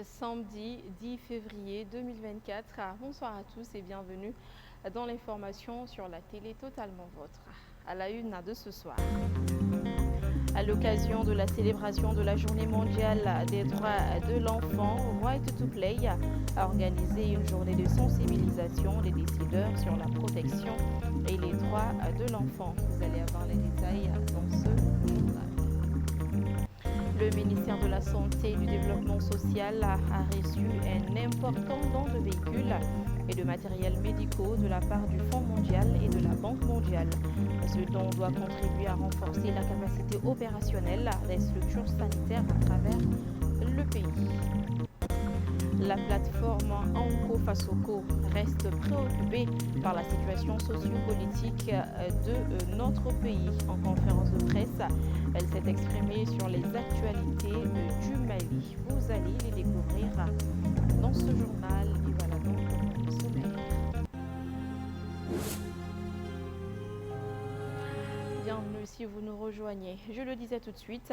Samedi 10 février 2024. Bonsoir à tous et bienvenue dans l'information sur la télé totalement vôtre. À la une de ce soir. À l'occasion de la célébration de la Journée mondiale des droits de l'enfant, Right to Play a organisé une journée de sensibilisation des décideurs sur la protection et les droits de l'enfant. Vous allez avoir les détails dans ce journal. Le ministère de la Santé et du Développement social a reçu un important don de véhicules et de matériels médicaux de la part du Fonds mondial et de la Banque mondiale. Ce don doit contribuer à renforcer la capacité opérationnelle des structures sanitaires à travers le pays. La plateforme Anko Fasoko reste préoccupée par la situation socio-politique de notre pays. En conférence de presse, elle s'est exprimée sur les actualités du Mali. Vous allez les découvrir dans ce journal. Et voilà donc le sommaire. Bienvenue si vous nous rejoignez. Je le disais tout de suite,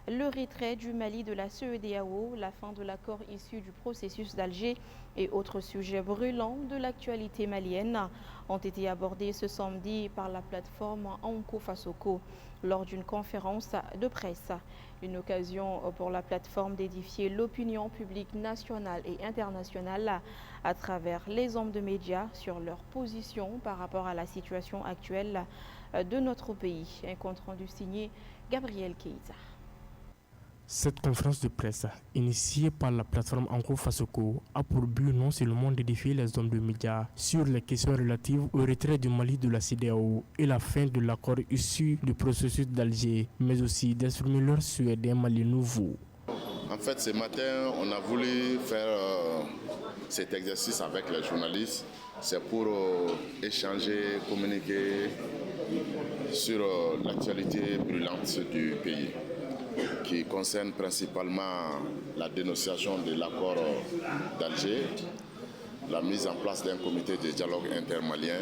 le retrait du Mali de la CEDEAO, la fin de l'accord issu du processus d'Alger et autres sujets brûlants de l'actualité malienne ont été abordés ce samedi par la plateforme Anko Fasoko lors d'une conférence de presse. Une occasion pour la plateforme d'édifier l'opinion publique nationale et internationale à travers les hommes de médias sur leur position par rapport à la situation actuelle de notre pays. Un compte rendu signé Gabriel Keïta. Cette conférence de presse, initiée par la plateforme Anko Fasoko, a pour but non seulement d'édifier les hommes de médias sur les questions relatives au retrait du Mali de la CEDEAO et la fin de l'accord issu du processus d'Alger, mais aussi d'exprimer leur souhait d'un Mali nouveau. En fait, ce matin, on a voulu faire cet exercice avec les journalistes. C'est pour échanger, communiquer sur l'actualité brûlante du pays, qui concerne principalement la dénonciation de l'accord d'Alger, la mise en place d'un comité de dialogue intermalien,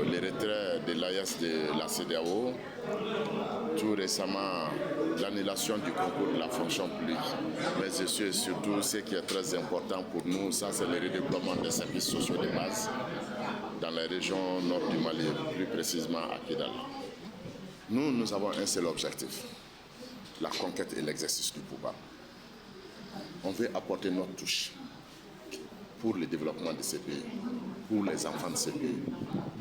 les retraits de l'AES de la CEDEAO, tout récemment l'annulation du concours de la fonction publique, mais surtout ce qui est très important pour nous, ça c'est le redéploiement des services sociaux de base dans la région nord du Mali, plus précisément à Kidal. Nous avons un seul objectif, la conquête et l'exercice du pouvoir. On veut apporter notre touche pour le développement de ces pays, pour les enfants de ces pays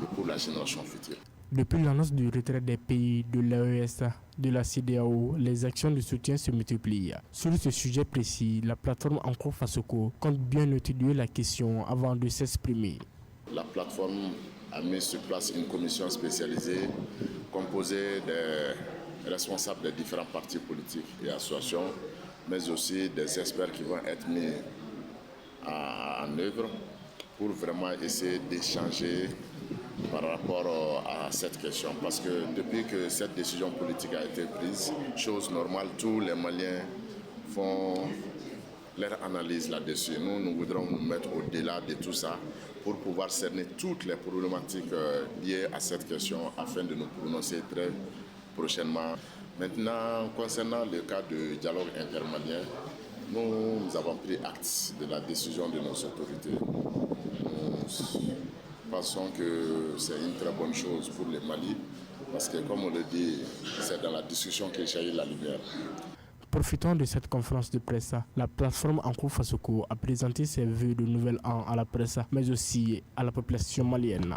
et pour la génération future. Depuis l'annonce du retrait des pays de l'AES, de la CEDEAO, les actions de soutien se multiplient. Sur ce sujet précis, la plateforme Anko Fasoko compte bien étudier la question avant de s'exprimer. La plateforme a mis sur place une commission spécialisée composée des responsables des différents partis politiques et associations, mais aussi des experts qui vont être mis en œuvre pour vraiment essayer d'échanger par rapport à cette question. Parce que depuis que cette décision politique a été prise, chose normale, tous les Maliens font leur analyse là-dessus. Nous voudrons nous mettre au-delà de tout ça pour pouvoir cerner toutes les problématiques liées à cette question afin de nous prononcer très prochainement. Maintenant, concernant le cas du dialogue intermalien, nous avons pris acte de la décision de nos autorités. Nous pensons que c'est une très bonne chose pour le Mali parce que, comme on le dit, c'est dans la discussion que jaillit la lumière. Profitant de cette conférence de presse, la plateforme Anko Fasoko a présenté ses vœux de nouvel an à la presse, mais aussi à la population malienne.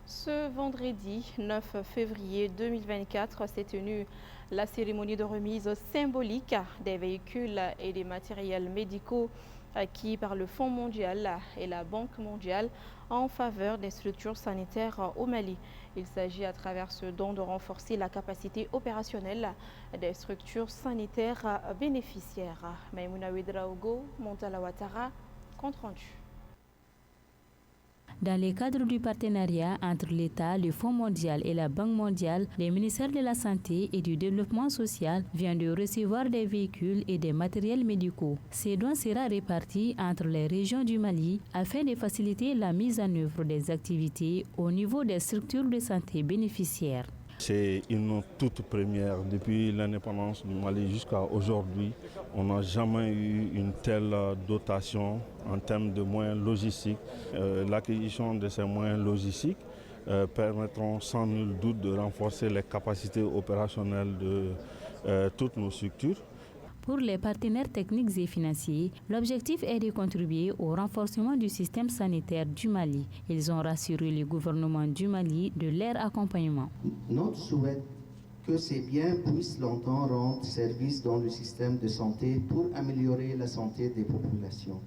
Ce vendredi 9 février 2024 s'est tenue la cérémonie de remise symbolique des véhicules et des matériels médicaux acquis par le Fonds mondial et la Banque mondiale en faveur des structures sanitaires au Mali. Il s'agit à travers ce don de renforcer la capacité opérationnelle des structures sanitaires bénéficiaires. Maïmouna Ouedraogo, Montala Ouattara, compte rendu. Dans le cadre du partenariat entre l'État, le Fonds mondial et la Banque mondiale, le ministère de la Santé et du Développement social vient de recevoir des véhicules et des matériels médicaux. Ces dons seront répartis entre les régions du Mali afin de faciliter la mise en œuvre des activités au niveau des structures de santé bénéficiaires. C'est une toute première. Depuis l'indépendance du Mali jusqu'à aujourd'hui, on n'a jamais eu une telle dotation en termes de moyens logistiques. L'acquisition de ces moyens logistiques permettront sans nul doute de renforcer les capacités opérationnelles de toutes nos structures. Pour les partenaires techniques et financiers, l'objectif est de contribuer au renforcement du système sanitaire du Mali. Ils ont rassuré le gouvernement du Mali de leur accompagnement. Notre souhait que ces biens puissent longtemps rendre service dans le système de santé pour améliorer la santé des populations.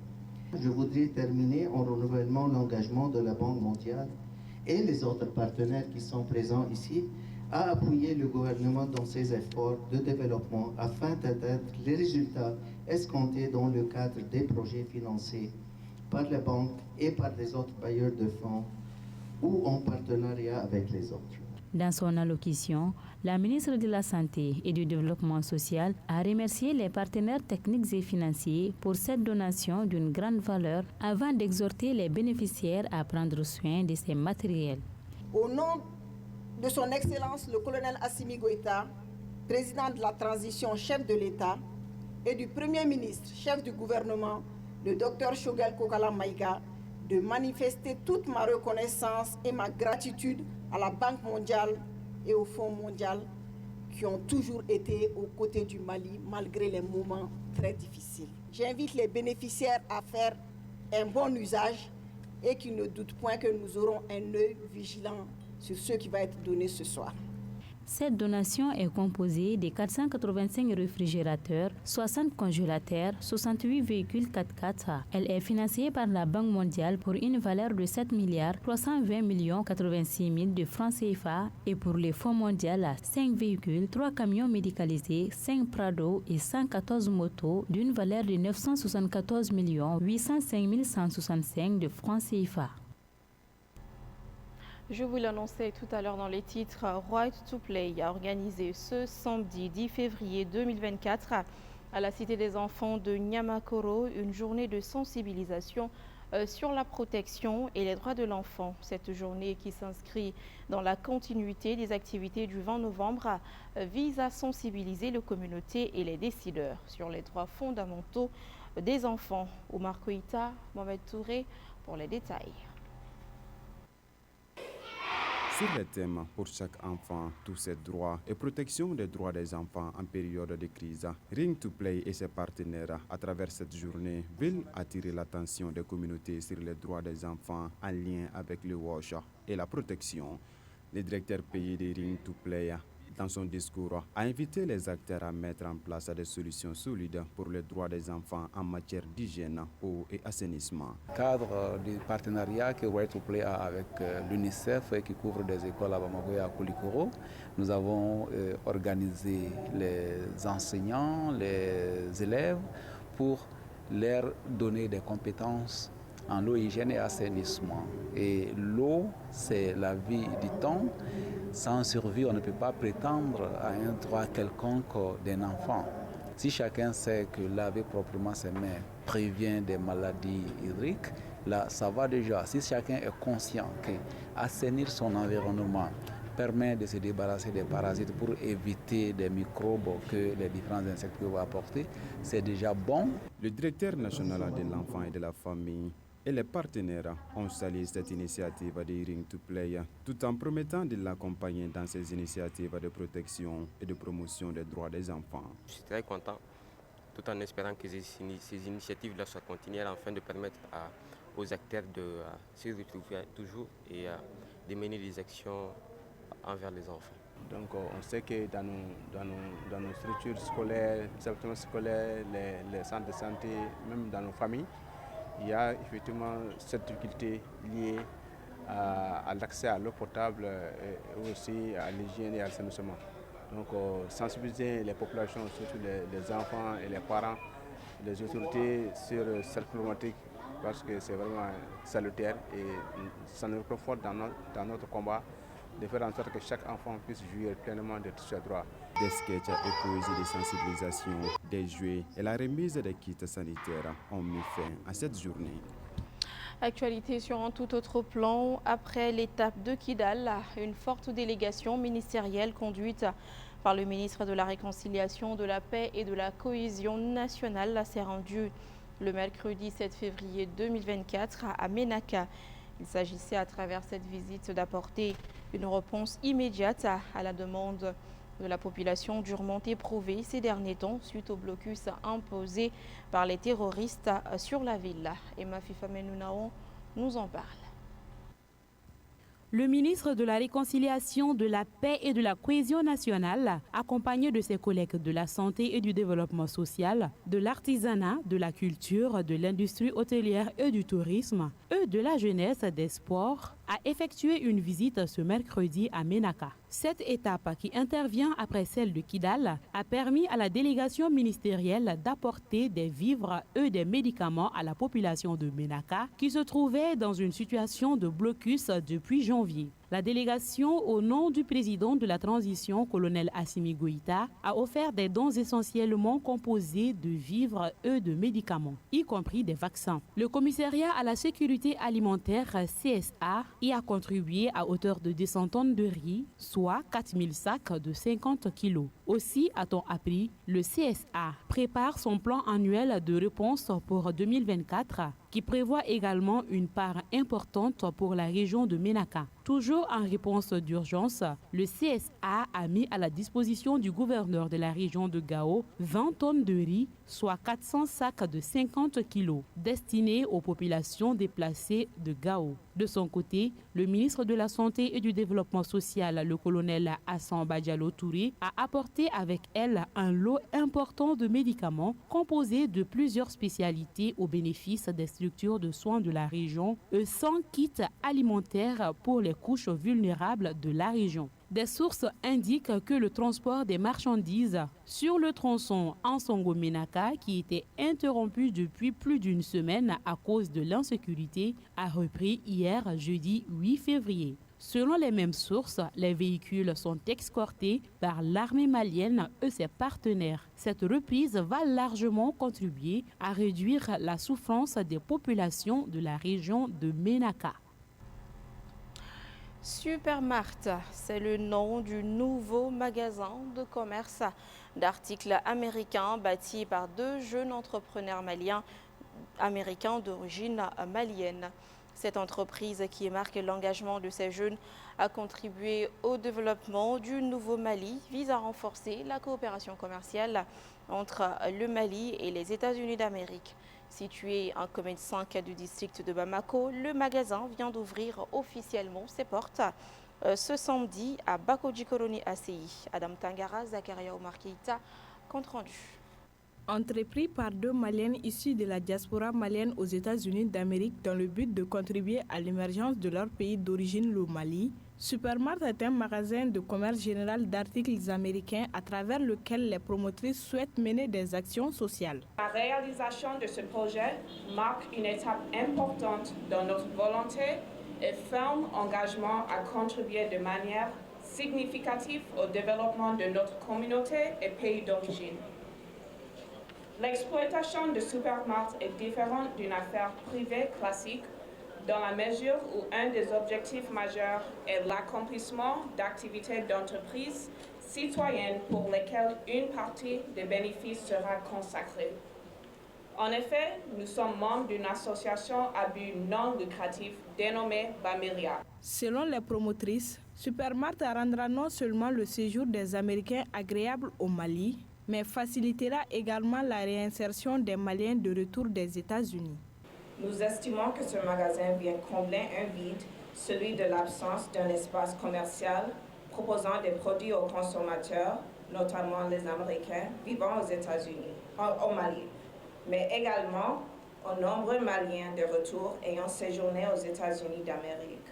Je voudrais terminer en renouvelant l'engagement de la Banque mondiale et les autres partenaires qui sont présents ici à appuyer le gouvernement dans ses efforts de développement afin d'atteindre les résultats escomptés dans le cadre des projets financés par la banque et par les autres bailleurs de fonds ou en partenariat avec les autres. Dans son allocution, la ministre de la Santé et du Développement social a remercié les partenaires techniques et financiers pour cette donation d'une grande valeur avant d'exhorter les bénéficiaires à prendre soin de ces matériels. Au nom de son Excellence le colonel Assimi Goïta, président de la transition, chef de l'État, et du Premier ministre, chef du gouvernement, le Dr Choguel Kokala Maïga, de manifester toute ma reconnaissance et ma gratitude à la Banque mondiale et au Fonds mondial qui ont toujours été aux côtés du Mali malgré les moments très difficiles. J'invite les bénéficiaires à faire un bon usage et qu'ils ne doutent point que nous aurons un œil vigilant sur ce qui va être donné ce soir. Cette donation est composée de 485 réfrigérateurs, 60 congélateurs, 68 véhicules 4x4. Elle est financée par la Banque mondiale pour une valeur de 7 320 86 000 de francs CFA et pour le Fonds mondial, 5 véhicules, 3 camions médicalisés, 5 Prado et 114 motos d'une valeur de 974 805 165 de francs CFA. Je vous l'annonçais tout à l'heure dans les titres, Right to Play a organisé ce samedi 10 février 2024 à la Cité des Enfants de Niamakoro une journée de sensibilisation sur la protection et les droits de l'enfant. Cette journée qui s'inscrit dans la continuité des activités du 20 novembre vise à sensibiliser les communautés et les décideurs sur les droits fondamentaux des enfants. Omar Koïta, Mohamed Touré pour les détails. Sur le thème pour chaque enfant, tous ses droits et protection des droits des enfants en période de crise, Ring to Play et ses partenaires à travers cette journée veulent attirer l'attention des communautés sur les droits des enfants en lien avec le WASH et la protection. Le directeur pays de Ring to Play, dans son discours, a invité les acteurs à mettre en place des solutions solides pour les droits des enfants en matière d'hygiène, eau et assainissement. Cadre du partenariat que Right to Play a avec l'UNICEF et qui couvre des écoles à Bamako et à Koulikoro, nous avons organisé les enseignants, les élèves pour leur donner des compétences en eau, hygiène et assainissement. Et l'eau, c'est la vie du temps. Sans survie, on ne peut pas prétendre à un droit quelconque d'un enfant. Si chacun sait que laver proprement ses mains prévient des maladies hydriques, là, ça va déjà. Si chacun est conscient qu'assainir son environnement permet de se débarrasser des parasites pour éviter des microbes que les différents insectes peuvent apporter, c'est déjà bon. Le directeur national de l'enfant et de la famille et les partenaires ont salué cette initiative de Ring to Play tout en promettant de l'accompagner dans ses initiatives de protection et de promotion des droits des enfants. Je suis très content, tout en espérant que ces initiatives-là soient continuelles afin de permettre aux acteurs de se retrouver toujours et de mener des actions envers les enfants. Donc on sait que dans nos structures scolaires, les établissements scolaires, les centres de santé, même dans nos familles, il y a effectivement cette difficulté liée à l'accès à l'eau potable et aussi à l'hygiène et à l'assainissement. Donc sensibiliser les populations, surtout les enfants et les parents, les autorités sur cette problématique parce que c'est vraiment salutaire et ça nous conforte dans notre combat de faire en sorte que chaque enfant puisse jouir pleinement de tous ses droits. Des sketchs et poésies de sensibilisation, des jouets et la remise des kits sanitaires ont mis fin à cette journée. Actualité sur un tout autre plan. Après l'étape de Kidal, une forte délégation ministérielle conduite par le ministre de la Réconciliation, de la Paix et de la Cohésion nationale s'est rendue le mercredi 7 février 2024 à Ménaka. Il s'agissait à travers cette visite d'apporter une réponse immédiate à la demande de la population durement éprouvée ces derniers temps suite au blocus imposé par les terroristes sur la ville. Emma Fifamenunao nous en parle. Le ministre de la Réconciliation, de la Paix et de la Cohésion nationale, accompagné de ses collègues de la santé et du développement social, de l'artisanat, de la culture, de l'industrie hôtelière et du tourisme, et de la jeunesse des sports, a effectué une visite ce mercredi à Ménaka. Cette étape, qui intervient après celle de Kidal, a permis à la délégation ministérielle d'apporter des vivres et des médicaments à la population de Ménaka, qui se trouvait dans une situation de blocus depuis janvier. La délégation, au nom du président de la transition, colonel Assimi Goïta, a offert des dons essentiellement composés de vivres et de médicaments, y compris des vaccins. Le commissariat à la sécurité alimentaire CSA y a contribué à hauteur de 200 tonnes de riz, soit 4000 sacs de 50 kilos. Aussi, a-t-on appris, le CSA prépare son plan annuel de réponse pour 2024, qui prévoit également une part importante pour la région de Ménaka. Toujours en réponse d'urgence, le CSA a mis à la disposition du gouverneur de la région de Gao 20 tonnes de riz, soit 400 sacs de 50 kilos, destinés aux populations déplacées de Gao. De son côté, le ministre de la Santé et du Développement social, le colonel Hassan Badialo Touré, a apporté avec elle un lot important de médicaments composés de plusieurs spécialités au bénéfice des structures de soins de la région et 100 kits alimentaires pour les couches vulnérables de la région. Des sources indiquent que le transport des marchandises sur le tronçon Ansongo-Ménaka, qui était interrompu depuis plus d'une semaine à cause de l'insécurité, a repris hier, jeudi 8 février. Selon les mêmes sources, les véhicules sont escortés par l'armée malienne et ses partenaires. Cette reprise va largement contribuer à réduire la souffrance des populations de la région de Ménaka. Supermart, c'est le nom du nouveau magasin de commerce d'articles américains bâti par deux jeunes entrepreneurs maliens américains d'origine malienne. Cette entreprise, qui marque l'engagement de ces jeunes, a contribué au développement du Nouveau Mali, vise à renforcer la coopération commerciale entre le Mali et les États-Unis d'Amérique. Situé en commune 5 du district de Bamako, le magasin vient d'ouvrir officiellement ses portes ce samedi à Bakodjikoroni ACI. Adam Tangara, Zakaria Omar Keïta, compte rendu. Entrepris par deux Maliennes issues de la diaspora malienne aux États-Unis d'Amérique dans le but de contribuer à l'émergence de leur pays d'origine, le Mali, Supermart est un magasin de commerce général d'articles américains à travers lequel les promotrices souhaitent mener des actions sociales. La réalisation de ce projet marque une étape importante dans notre volonté et ferme engagement à contribuer de manière significative au développement de notre communauté et pays d'origine. L'exploitation de Supermart est différente d'une affaire privée classique dans la mesure où un des objectifs majeurs est l'accomplissement d'activités d'entreprise citoyennes pour lesquelles une partie des bénéfices sera consacrée. En effet, nous sommes membres d'une association à but non lucratif dénommée Bamiria. Selon les promotrices, Supermart rendra non seulement le séjour des Américains agréable au Mali, mais facilitera également la réinsertion des Maliens de retour des États-Unis. Nous estimons que ce magasin vient combler un vide, celui de l'absence d'un espace commercial proposant des produits aux consommateurs, notamment les Américains vivant aux États-Unis, au Mali, mais également aux nombreux Maliens de retour ayant séjourné aux États-Unis d'Amérique.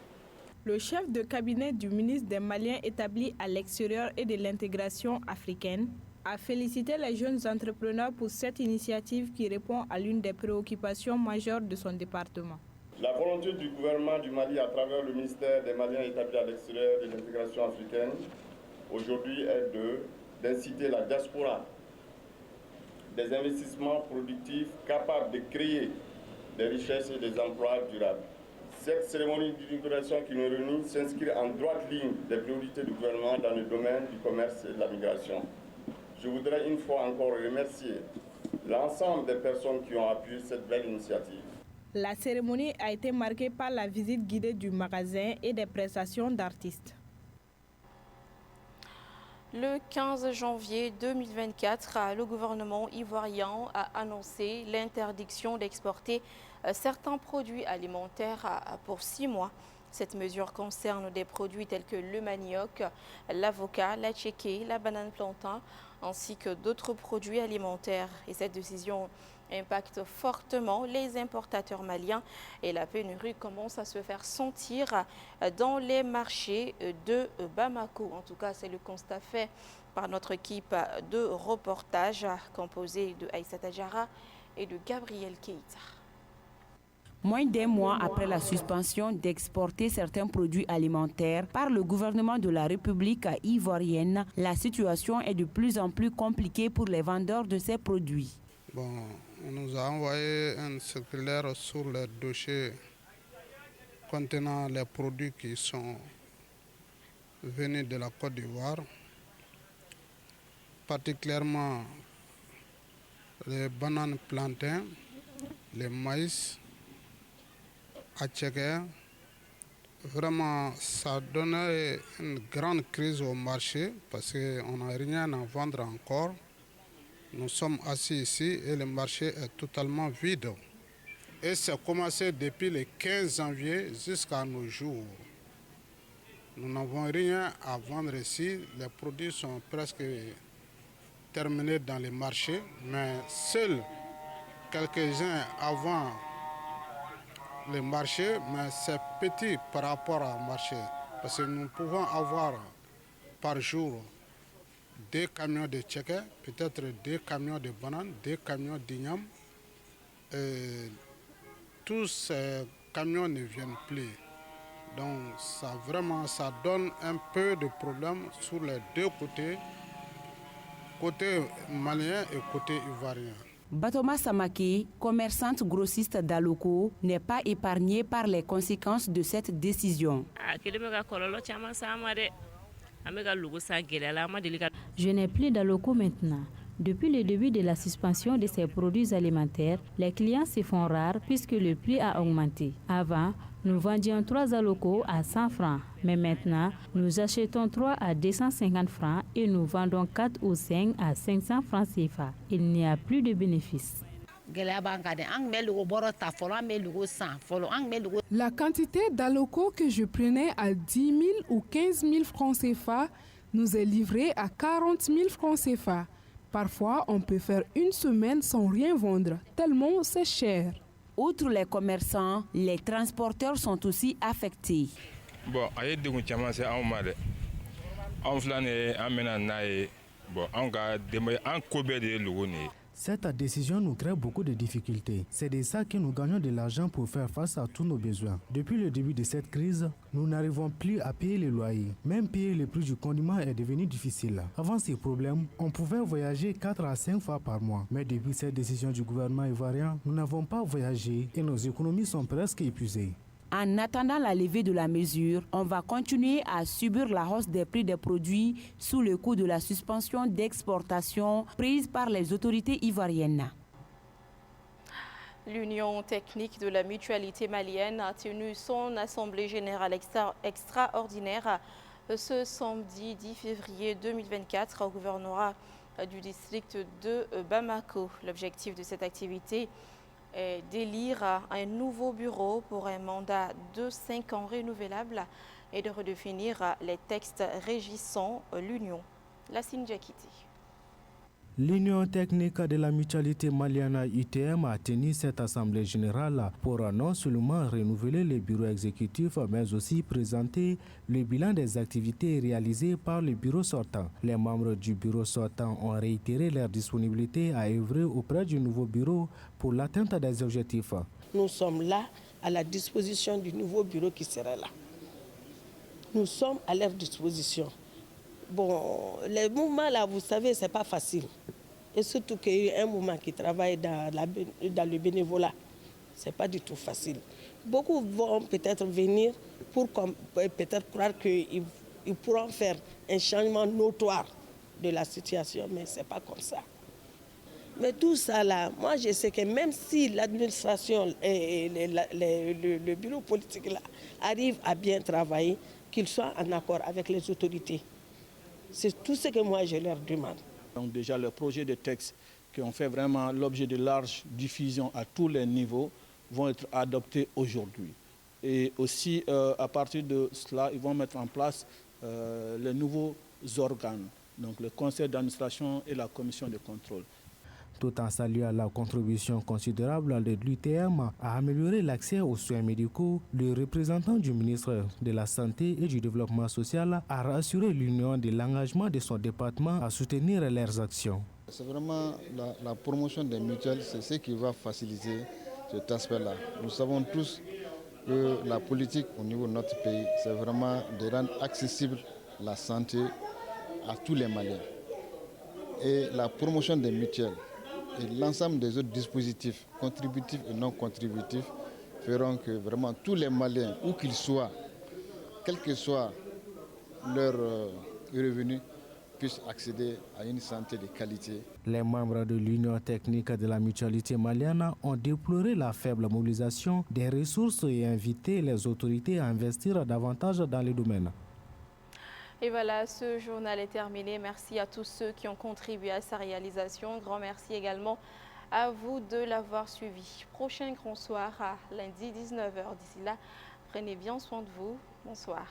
Le chef de cabinet du ministre des Maliens établi à l'extérieur et de l'intégration africaine a félicité les jeunes entrepreneurs pour cette initiative qui répond à l'une des préoccupations majeures de son département. La volonté du gouvernement du Mali à travers le ministère des Maliens établi à l'extérieur et de l'intégration africaine aujourd'hui est d'inciter la diaspora des investissements productifs capables de créer des richesses et des emplois durables. Cette cérémonie d'inauguration qui nous réunit s'inscrit en droite ligne des priorités du gouvernement dans le domaine du commerce et de la migration. Je voudrais une fois encore remercier l'ensemble des personnes qui ont appuyé cette belle initiative. La cérémonie a été marquée par la visite guidée du magasin et des prestations d'artistes. Le 15 janvier 2024, le gouvernement ivoirien a annoncé l'interdiction d'exporter certains produits alimentaires pour 6 mois. Cette mesure concerne des produits tels que le manioc, l'avocat, la tchéké, la banane plantain, ainsi que d'autres produits alimentaires. Et cette décision impacte fortement les importateurs maliens et la pénurie commence à se faire sentir dans les marchés de Bamako. En tout cas, c'est le constat fait par notre équipe de reportage composée de Aïssata Diarra et de Gabriel Keïta. Moins d'un mois après la suspension d'exporter certains produits alimentaires par le gouvernement de la République ivoirienne, la situation est de plus en plus compliquée pour les vendeurs de ces produits. Bon, on nous a envoyé un circulaire sur le dossier contenant les produits qui sont venus de la Côte d'Ivoire, particulièrement les bananes plantains, les maïs, atchèque. Vraiment, ça donnait une grande crise au marché parce qu'on n'a rien à vendre encore. Nous sommes assis ici et le marché est totalement vide. Et c'est commencé depuis le 15 janvier jusqu'à nos jours. Nous n'avons rien à vendre ici. Les produits sont presque terminés dans les marchés, mais seuls quelques-uns avant le marché, mais c'est petit par rapport au marché. Parce que nous pouvons avoir par jour 2 camions de tchéké, peut-être 2 camions de bananes, 2 camions d'igname. Tous ces camions ne viennent plus. Donc ça donne un peu de problème sur les deux côtés, côté malien et côté ivoirien. Batoma Samake, commerçante grossiste d'Aloko, n'est pas épargnée par les conséquences de cette décision. Je n'ai plus d'Aloko maintenant. Depuis le début de la suspension de ces produits alimentaires, les clients se font rares puisque le prix a augmenté. Avant, nous vendions 3 Aloko à 100 francs, mais maintenant, nous achetons 3 à 250 francs et nous vendons 4 ou 5 à 500 francs CFA. Il n'y a plus de bénéfices. La quantité d'Aloko que je prenais à 10 000 ou 15 000 francs CFA nous est livrée à 40 000 francs CFA. Parfois, on peut faire une semaine sans rien vendre, tellement c'est cher. Outre les commerçants, les transporteurs sont aussi affectés. Bon, cette décision nous crée beaucoup de difficultés. C'est de ça que nous gagnons de l'argent pour faire face à tous nos besoins. Depuis le début de cette crise, nous n'arrivons plus à payer les loyers. Même payer le prix du condiment est devenu difficile. Avant ces problèmes, on pouvait voyager 4 à 5 fois par mois. Mais depuis cette décision du gouvernement ivoirien, nous n'avons pas voyagé et nos économies sont presque épuisées. En attendant la levée de la mesure, on va continuer à subir la hausse des prix des produits sous le coup de la suspension d'exportation prise par les autorités ivoiriennes. L'Union technique de la mutualité malienne a tenu son assemblée générale extraordinaire ce samedi 10 février 2024 au gouvernorat du district de Bamako. L'objectif de cette activité est d'élire un nouveau bureau pour un mandat de 5 ans renouvelable et de redéfinir les textes régissant l'Union. Lassine Diakité. L'Union technique de la mutualité malienne UTM a tenu cette assemblée générale pour non seulement renouveler les bureaux exécutifs, mais aussi présenter le bilan des activités réalisées par le bureau sortant. Les membres du bureau sortant ont réitéré leur disponibilité à œuvrer auprès du nouveau bureau pour l'atteinte des objectifs. Nous sommes là à la disposition du nouveau bureau qui sera là. Nous sommes à leur disposition. Bon, les mouvements là, vous savez, c'est pas facile. Et surtout qu'il y a un mouvement qui travaille dans le bénévolat. Ce n'est pas du tout facile. Beaucoup vont peut-être venir pour peut-être croire qu'ils pourront faire un changement notoire de la situation, mais ce n'est pas comme ça. Mais tout ça là, moi je sais que même si l'administration et le bureau politique là arrivent à bien travailler, qu'ils soient en accord avec les autorités. C'est tout ce que moi je leur demande. Donc déjà le projet de texte qui ont fait vraiment l'objet de large diffusion à tous les niveaux vont être adoptés aujourd'hui. Et aussi à partir de cela, ils vont mettre en place les nouveaux organes, donc le conseil d'administration et la commission de contrôle. Tout en saluant la contribution considérable de l'UTM à améliorer l'accès aux soins médicaux, le représentant du ministre de la Santé et du Développement social a rassuré l'Union de l'engagement de son département à soutenir leurs actions. C'est vraiment la promotion des mutuelles, c'est ce qui va faciliter cet aspect-là. Nous savons tous que la politique au niveau de notre pays, c'est vraiment de rendre accessible la santé à tous les Maliens. Et la promotion des mutuelles et l'ensemble des autres dispositifs, contributifs et non contributifs, feront que vraiment tous les Maliens, où qu'ils soient, quel que soit leur revenu, puissent accéder à une santé de qualité. Les membres de l'Union technique de la mutualité malienne ont déploré la faible mobilisation des ressources et invité les autorités à investir davantage dans les domaines. Et voilà, ce journal est terminé. Merci à tous ceux qui ont contribué à sa réalisation. Grand merci également à vous de l'avoir suivi. Prochain grand soir à lundi 19h. D'ici là, prenez bien soin de vous. Bonsoir.